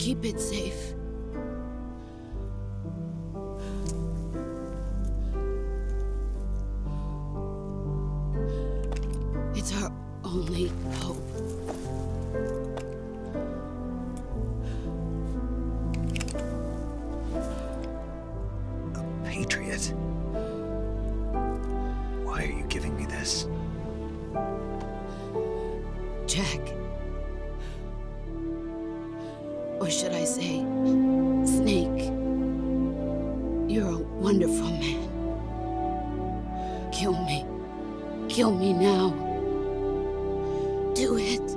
keep it safe. It's our only hope. A patriot? Why are you giving me this? Jack. Or should I say, Snake. You're a wonderful man. Kill me. Kill me now. Do it.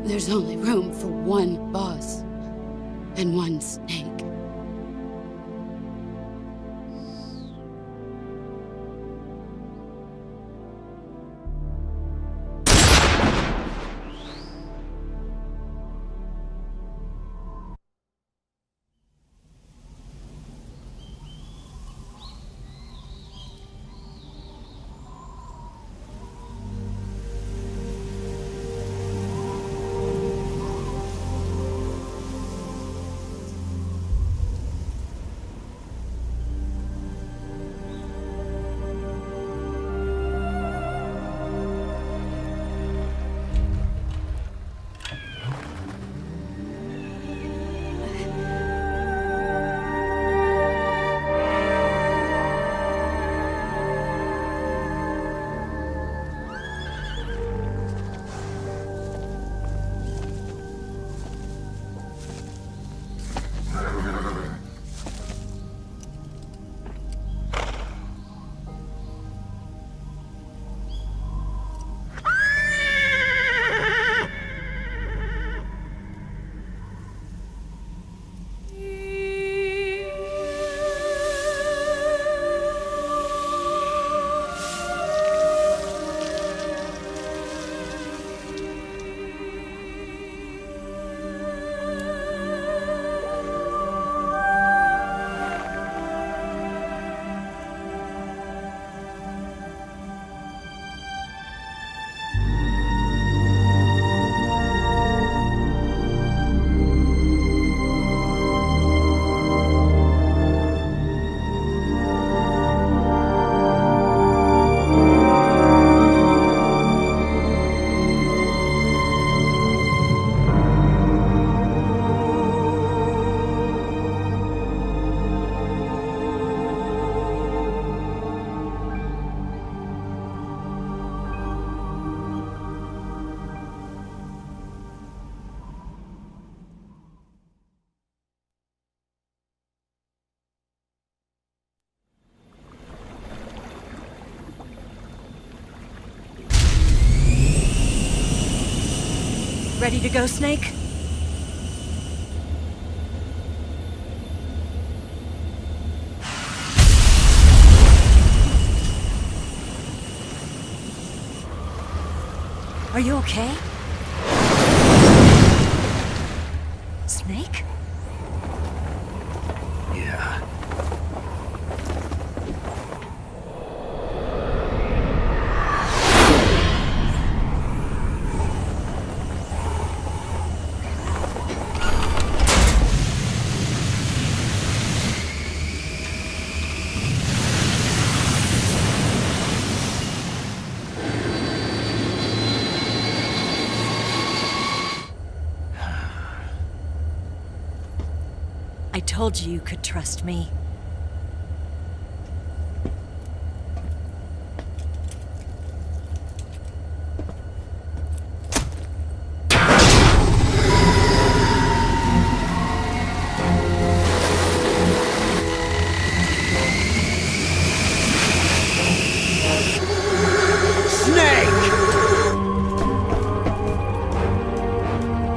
There's only room for one boss and one snake. Ready to go, Snake? Are you okay? Snake? Yeah. I told you you could trust me.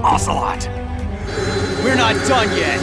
Ocelot! We're not done yet!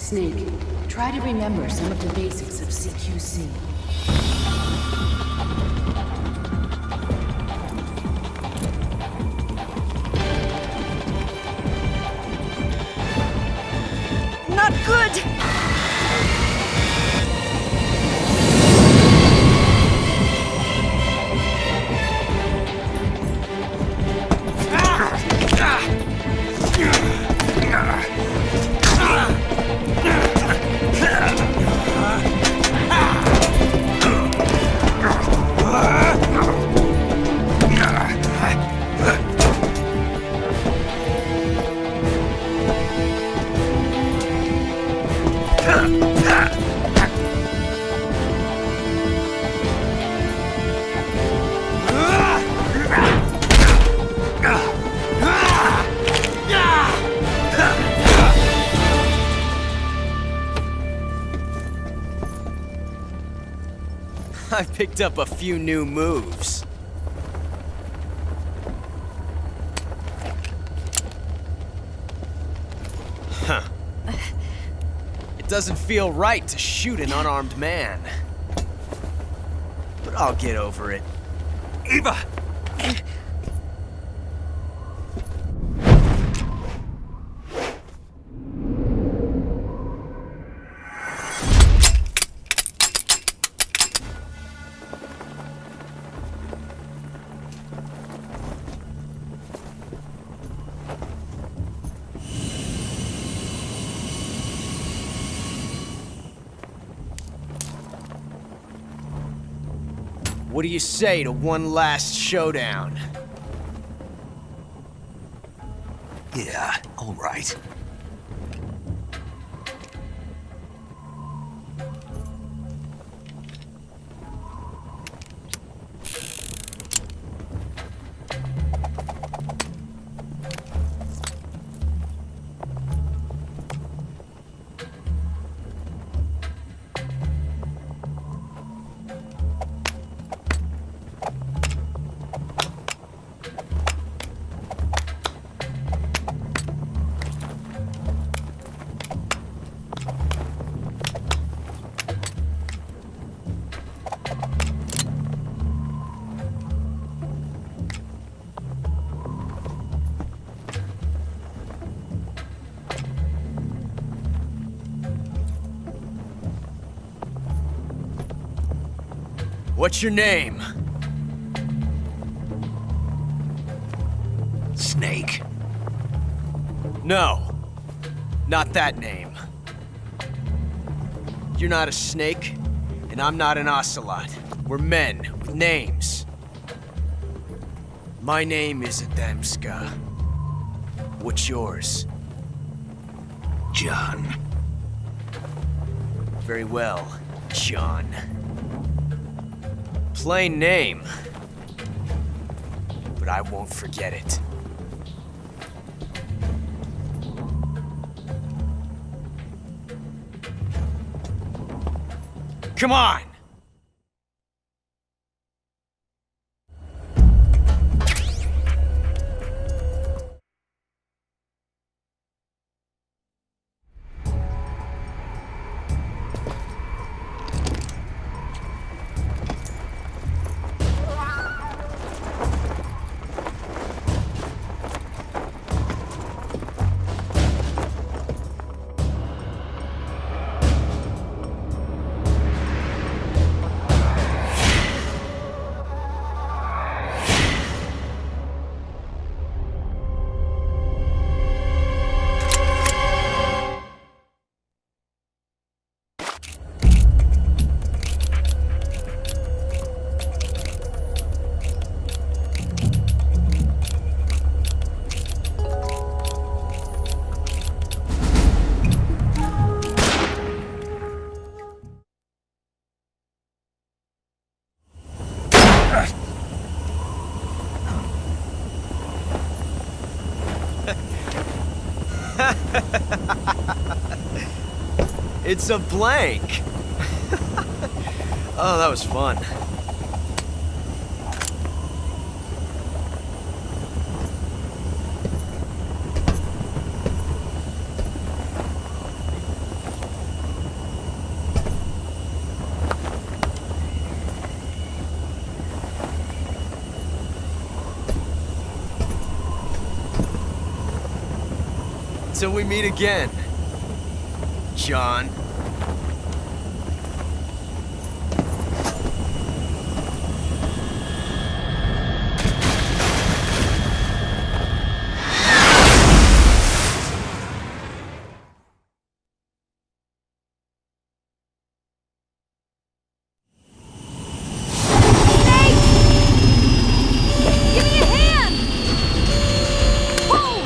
Snake, try to remember some of the basics of CQC. Not good! I picked up a few new moves. Huh. It doesn't feel right to shoot an unarmed man. But I'll get over it. Eva! What do you say to one last showdown? Yeah, all right. What's your name? Snake. No, not that name. You're not a snake, and I'm not an ocelot. We're men with names. My name is Adamska. What's yours? John. Very well, John. Plain name, but I won't forget it. Come on! It's a blank. Oh, that was fun. Until we meet again, John. Give me a hand! Whoa!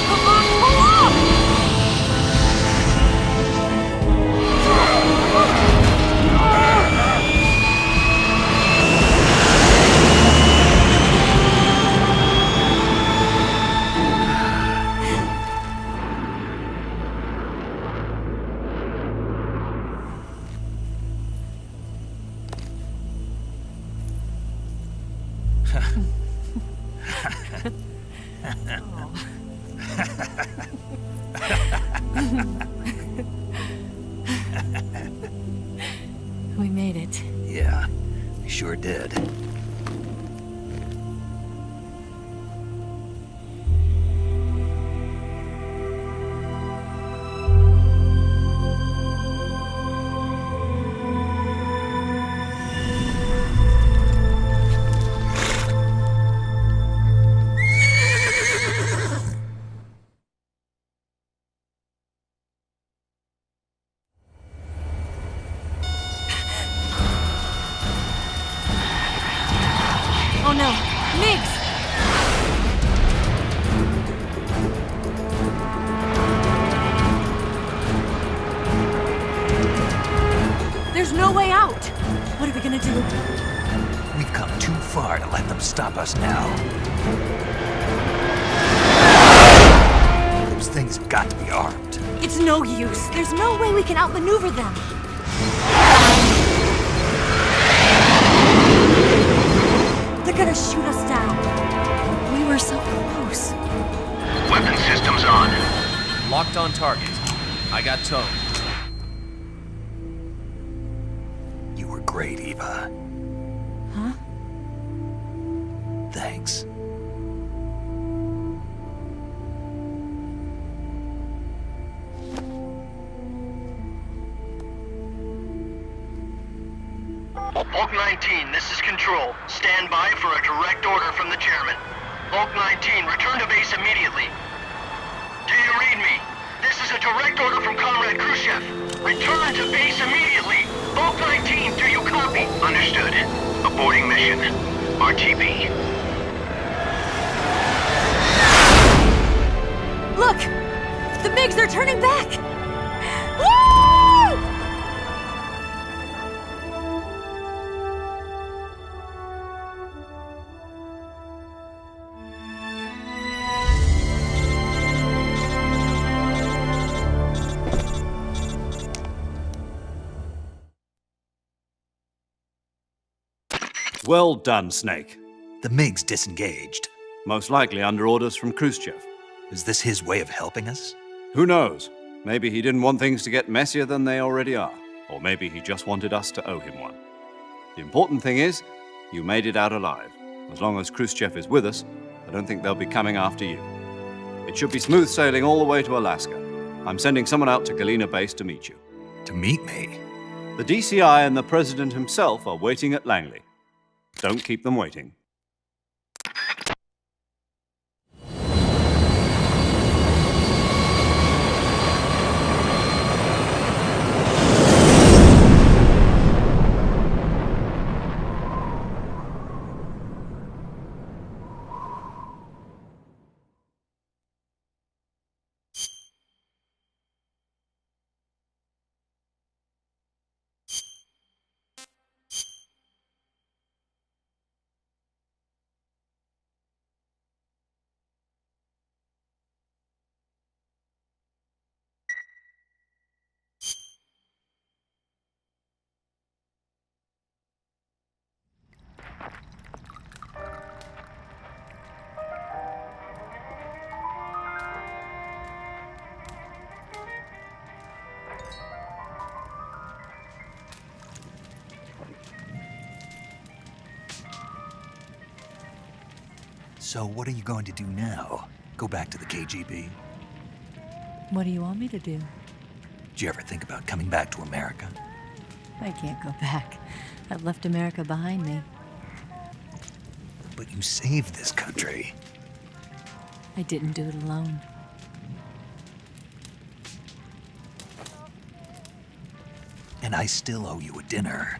Come on, pull off! We made it. Yeah, we sure did. Oh no, Migs! There's no way out! What are we gonna do? We've come too far to let them stop us now. Those things have got to be armed. It's no use. There's no way we can outmaneuver them. They're gonna shoot us down. We were so close. Weapon systems on. Locked on target. I got towed. You were great, Eva. Huh? Thanks. Hulk 19, this is Control. Stand by for a direct order from the chairman. Hulk 19, return to base immediately. Do you read me? This is a direct order from Comrade Khrushchev. Return to base immediately. Hulk 19, do you copy? Understood. Aborting mission. RTB. Look! The MiGs, they're turning back! Woo! Well done, Snake. The MiGs disengaged. Most likely under orders from Khrushchev. Is this his way of helping us? Who knows? Maybe he didn't want things to get messier than they already are. Or maybe he just wanted us to owe him one. The important thing is, you made it out alive. As long as Khrushchev is with us, I don't think they'll be coming after you. It should be smooth sailing all the way to Alaska. I'm sending someone out to Galena Base to meet you. To meet me? The DCI and the President himself are waiting at Langley. Don't keep them waiting. So what are you going to do now? Go back to the KGB? What do you want me to do? Did you ever think about coming back to America? I can't go back. I've left America behind me. But you saved this country. I didn't do it alone. And I still owe you a dinner.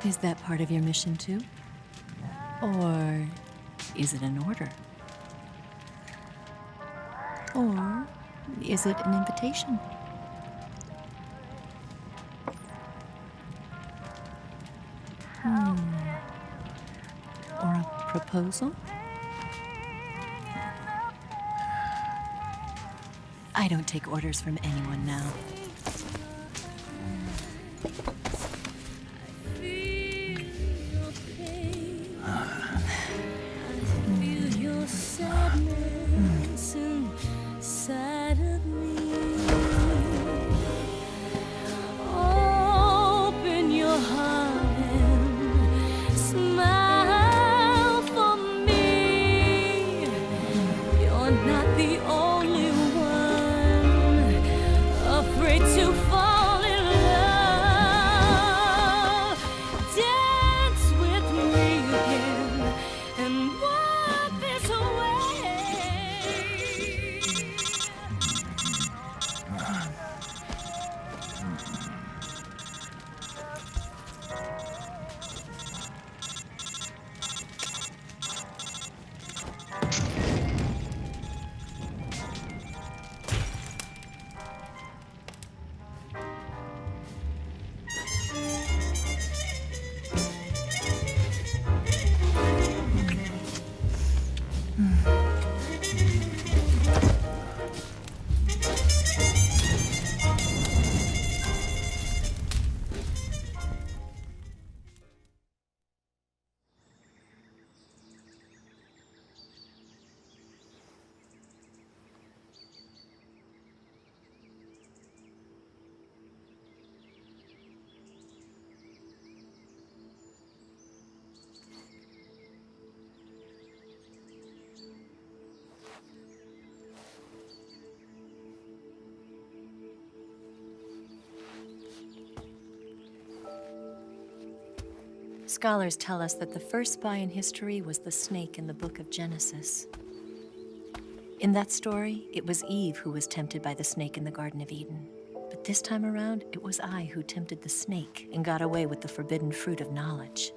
Is that part of your mission too? Or is it an order? Or is it an invitation? Or a proposal? I don't take orders from anyone now. Scholars tell us that the first spy in history was the snake in the book of Genesis. In that story, it was Eve who was tempted by the snake in the Garden of Eden. But this time around, it was I who tempted the snake and got away with the forbidden fruit of knowledge.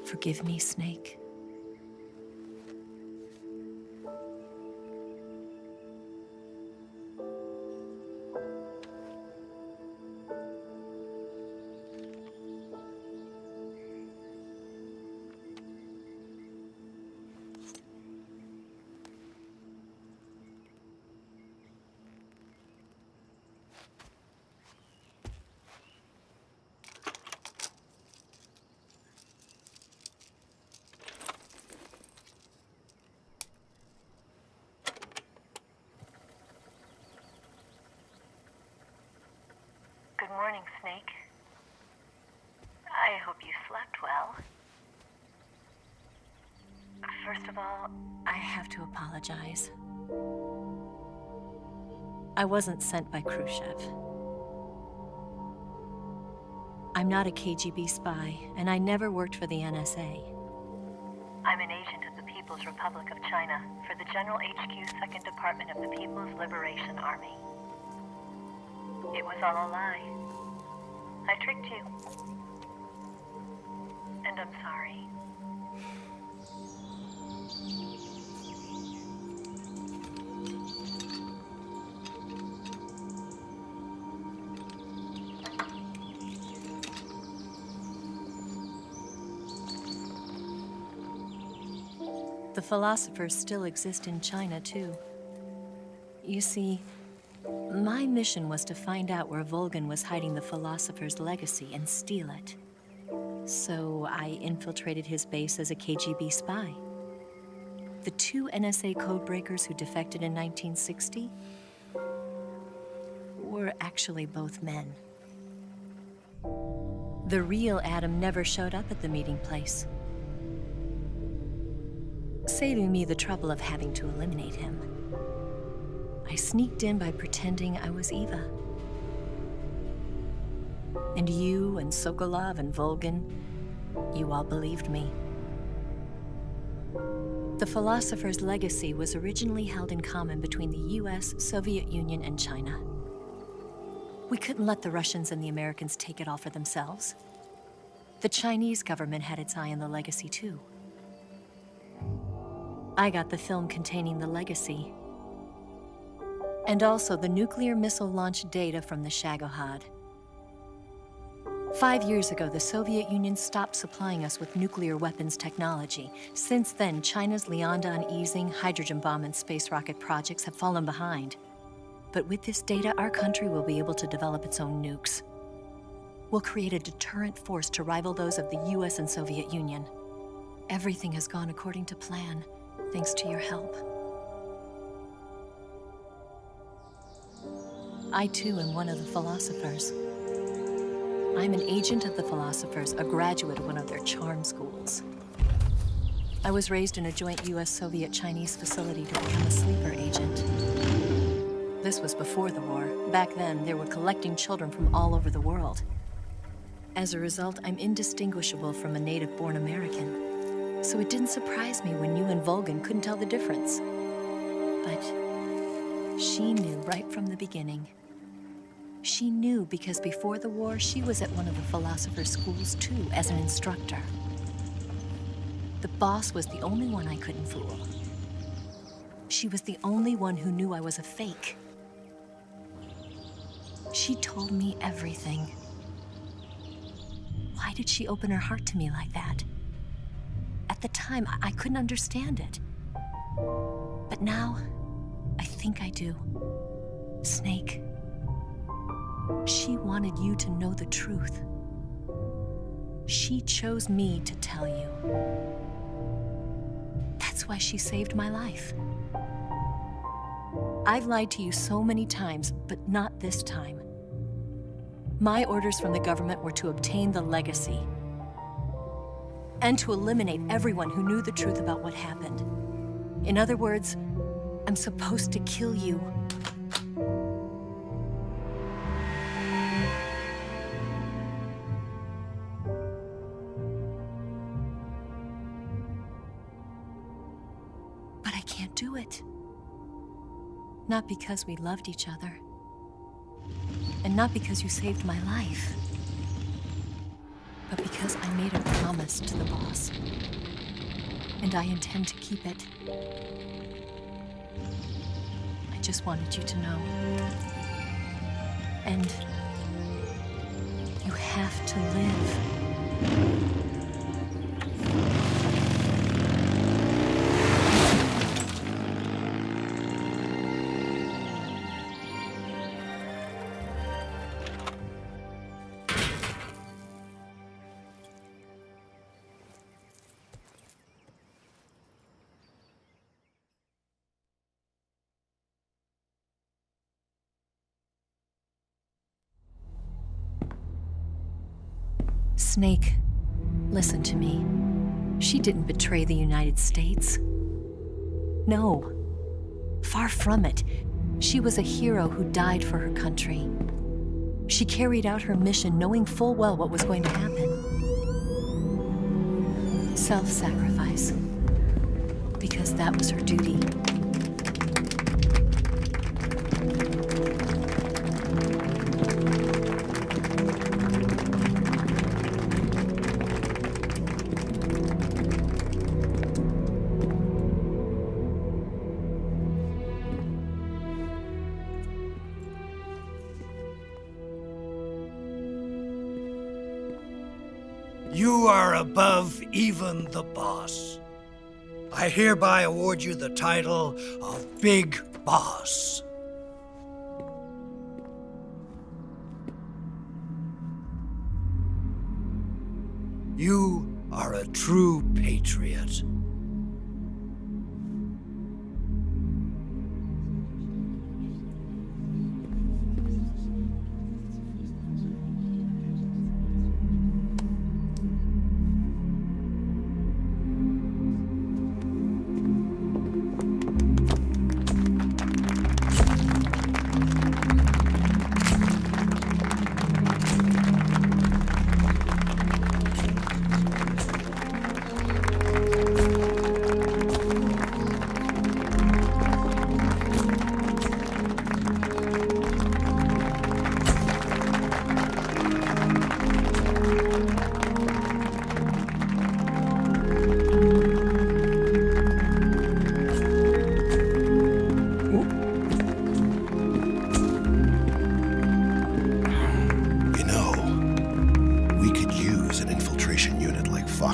Forgive me, snake. Good morning, Snake. I hope you slept well. First of all, I have to apologize. I wasn't sent by Khrushchev. I'm not a KGB spy, and I never worked for the NSA. I'm an agent of the People's Republic of China for the General HQ 2nd Department of the People's Liberation Army. It was all a lie. I tricked you. And I'm sorry. The philosophers still exist in China, too. You see, my mission was to find out where Volgan was hiding the philosopher's legacy and steal it. So I infiltrated his base as a KGB spy. The two NSA codebreakers who defected in 1960 were actually both men. The real Adam never showed up at the meeting place, saving me the trouble of having to eliminate him. I sneaked in by pretending I was Eva. And you and Sokolov and Volgan, you all believed me. The philosopher's legacy was originally held in common between the US, Soviet Union, and China. We couldn't let the Russians and the Americans take it all for themselves. The Chinese government had its eye on the legacy too. I got the film containing the legacy, and also the nuclear missile launch data from the Shagohod. 5 years ago, the Soviet Union stopped supplying us with nuclear weapons technology. Since then, China's Liaodong easing, hydrogen bomb, and space rocket projects have fallen behind. But with this data, our country will be able to develop its own nukes. We'll create a deterrent force to rival those of the US and Soviet Union. Everything has gone according to plan, thanks to your help. I too am one of the philosophers. I'm an agent of the philosophers, a graduate of one of their charm schools. I was raised in a joint US-Soviet-Chinese facility to become a sleeper agent. This was before the war. Back then, they were collecting children from all over the world. As a result, I'm indistinguishable from a native-born American. So it didn't surprise me when you and Volgan couldn't tell the difference. But she knew right from the beginning. She knew because before the war, she was at one of the philosopher's schools too, as an instructor. The boss was the only one I couldn't fool. She was the only one who knew I was a fake. She told me everything. Why did she open her heart to me like that? At the time, I couldn't understand it. But now, I think I do. Snake. She wanted you to know the truth. She chose me to tell you. That's why she saved my life. I've lied to you so many times, but not this time. My orders from the government were to obtain the legacy and to eliminate everyone who knew the truth about what happened. In other words, I'm supposed to kill you. But I can't do it. Not because we loved each other. And not because you saved my life. But because I made a promise to the boss. And I intend to keep it. I just wanted you to know. And you have to live. Snake, listen to me. She didn't betray the United States. No, far from it. She was a hero who died for her country. She carried out her mission knowing full well what was going to happen. Self-sacrifice, because that was her duty. You are above even the boss. I hereby award you the title of Big Boss. You are a true patriot.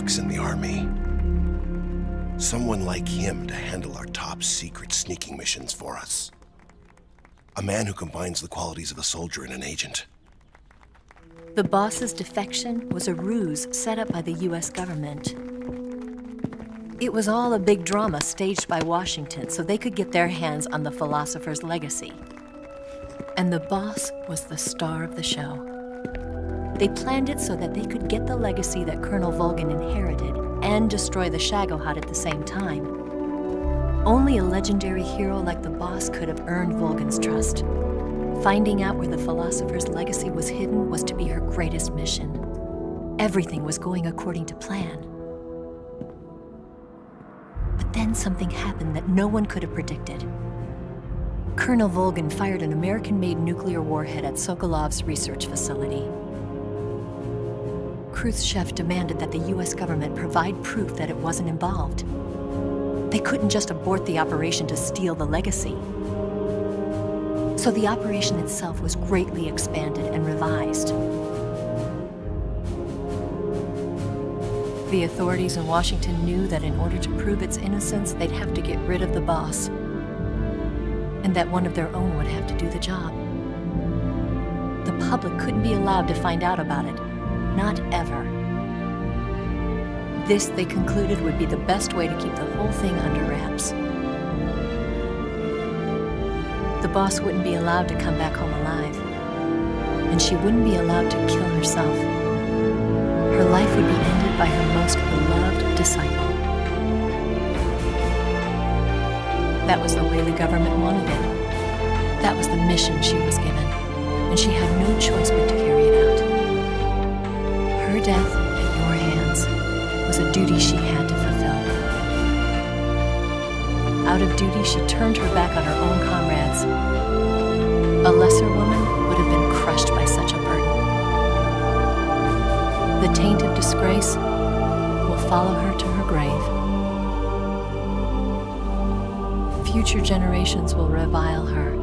box in the army. Someone like him to handle our top secret sneaking missions for us. A man who combines the qualities of a soldier and an agent. The boss's defection was a ruse set up by the US government. It was all a big drama staged by Washington so they could get their hands on the philosopher's legacy. And the boss was the star of the show. They planned it so that they could get the legacy that Colonel Volgin inherited and destroy the Shagohod at the same time. Only a legendary hero like the boss could have earned Volgin's trust. Finding out where the philosopher's legacy was hidden was to be her greatest mission. Everything was going according to plan. But then something happened that no one could have predicted. Colonel Volgin fired an American-made nuclear warhead at Sokolov's research facility. Khrushchev demanded that the US government provide proof that it wasn't involved. They couldn't just abort the operation to steal the legacy. So the operation itself was greatly expanded and revised. The authorities in Washington knew that in order to prove its innocence, they'd have to get rid of the boss, and that one of their own would have to do the job. The public couldn't be allowed to find out about it, not ever. This, they concluded, would be the best way to keep the whole thing under wraps. The boss wouldn't be allowed to come back home alive, and she wouldn't be allowed to kill herself. Her life would be ended by her most beloved disciple. That was the way the government wanted it. That was the mission she was given, and she had no choice but to carry it out. Her death at your hands was a duty she had to fulfill. Out of duty, she turned her back on her own comrades. A lesser woman would have been crushed by such a burden. The taint of disgrace will follow her to her grave. Future generations will revile her.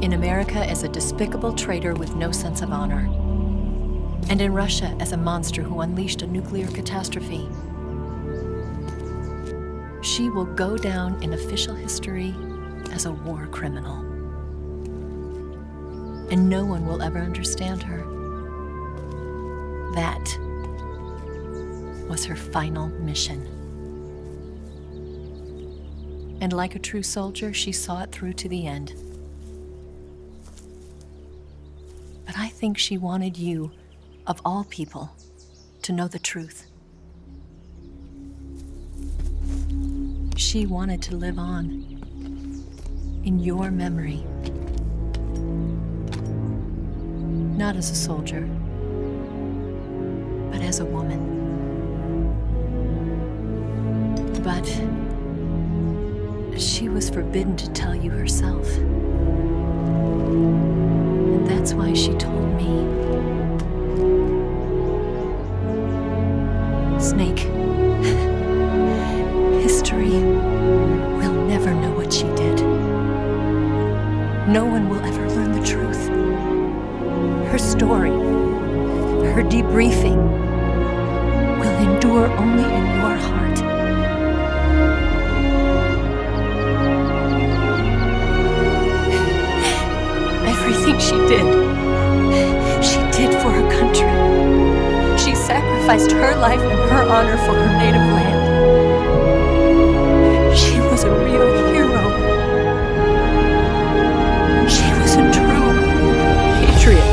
In America as a despicable traitor with no sense of honor. And in Russia as a monster who unleashed a nuclear catastrophe. She will go down in official history as a war criminal. And no one will ever understand her. That was her final mission. And like a true soldier, she saw it through to the end. But I think she wanted you, of all people, to know the truth. She wanted to live on in your memory. Not as a soldier, but as a woman. But she was forbidden to tell you herself. And that's why she told me. Snake, history will never know what she did. No one will ever learn the truth. Her story, her debriefing, will endure only in your heart. Everything she did for her country. She sacrificed her life and her honor for her native land. She was a real hero. She was a true patriot.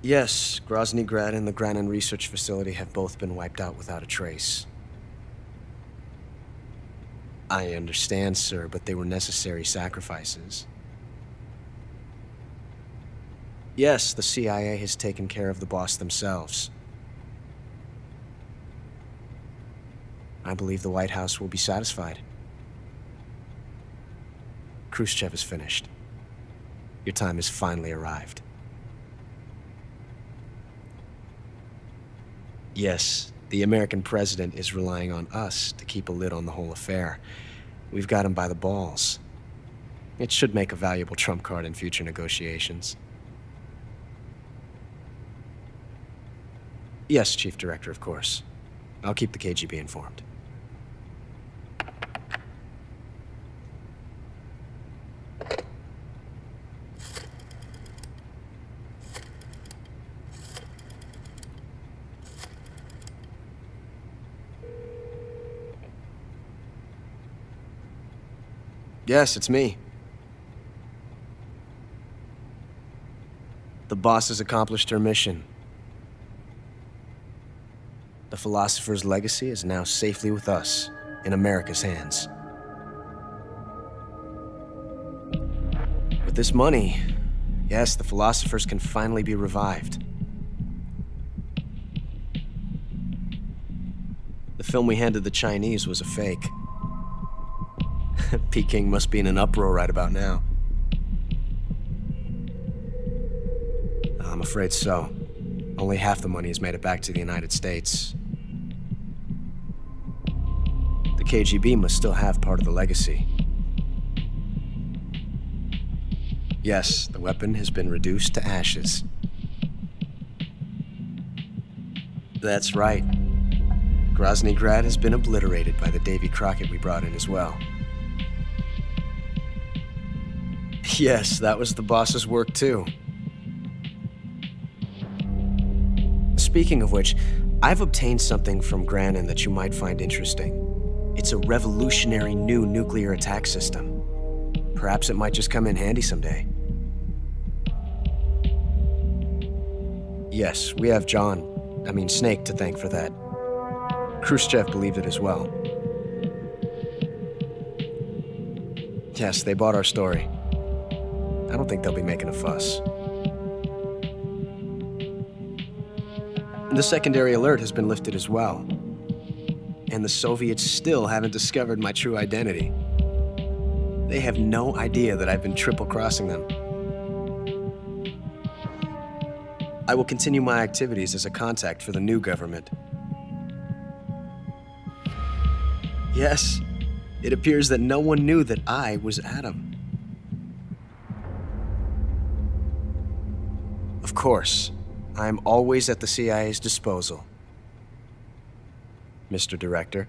Yes, Grozny Grad and the Granin Research Facility have both been wiped out without a trace. I understand, sir, but they were necessary sacrifices. Yes, the CIA has taken care of the boss themselves. I believe the White House will be satisfied. Khrushchev is finished. Your time has finally arrived. Yes, the American president is relying on us to keep a lid on the whole affair. We've got him by the balls. It should make a valuable trump card in future negotiations. Yes, Chief Director, of course. I'll keep the KGB informed. Yes, it's me. The boss has accomplished her mission. The philosopher's legacy is now safely with us, in America's hands. With this money, yes, the philosophers can finally be revived. The film we handed the Chinese was a fake. Peking must be in an uproar right about now. I'm afraid so. Only half the money has made it back to the United States. The KGB must still have part of the legacy. Yes, the weapon has been reduced to ashes. That's right. Grozny Grad has been obliterated by the Davy Crockett we brought in as well. Yes, that was the boss's work too. Speaking of which, I've obtained something from Granin that you might find interesting. It's a revolutionary new nuclear attack system. Perhaps it might just come in handy someday. Yes, we have Snake to thank for that. Khrushchev believed it as well. Yes, they bought our story. I don't think they'll be making a fuss. The secondary alert has been lifted as well. And the Soviets still haven't discovered my true identity. They have no idea that I've been triple-crossing them. I will continue my activities as a contact for the new government. Yes, it appears that no one knew that I was Adam. Of course, I am always at the CIA's disposal, Mr. Director.